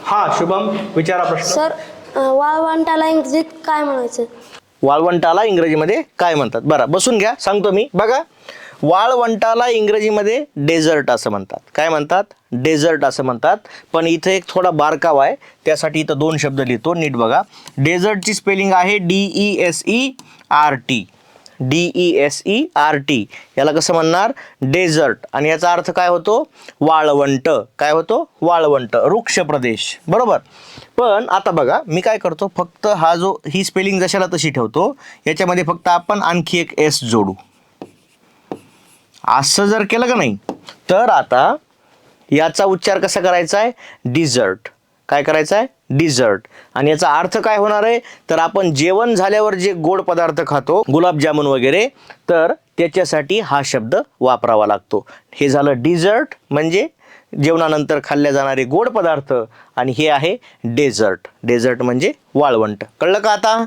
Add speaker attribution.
Speaker 1: हा शुभम, विचारा प्रश्न.
Speaker 2: सर वाळवंटाला इंग्रजीत काय म्हणायचं?
Speaker 1: वाळवंटाला इंग्रजीमध्ये काय म्हणतात? बरं, बसून घ्या, सांगतो मी. बघा, वाळवंटाला इंग्रजीमध्ये डेझर्ट असं म्हणतात. काय म्हणतात? डेझर्ट असं म्हणतात. पण इथे एक थोडा बारकावा आहे, त्यासाठी इथं दोन शब्द लिहितो, नीट बघा. डेझर्टची स्पेलिंग आहे DESERT. DESERT. याला कसं म्हणणार? डेझर्ट. आणि याचा अर्थ काय होतो? वाळवंट. काय होतो? वाळवंट, वृक्ष प्रदेश. बरोबर. पण आता बघा, मी काय करतो, फक्त ही स्पेलिंग जशाला तशी ठेवतो, याच्यामध्ये फक्त आपण आणखी एक एस जोडू. असं जर केलं का नाही, तर आता याचा उच्चार कसा करायचा आहे? डिझर्ट. काय करायचं आहे? डिझर्ट. आणि याचा अर्थ काय होणार आहे? तर आपण जेवण झाल्यावर जे गोड पदार्थ खातो, गुलाबजामुन वगैरे, तर त्याच्यासाठी हा शब्द वापरावा लागतो. हे झालं डिझर्ट, म्हणजे जेवणानंतर खाल्ल्या जाणारे गोड पदार्थ, आणि हे आहे डेझर्ट. डेझर्ट म्हणजे वाळवंट. कळलं का आता?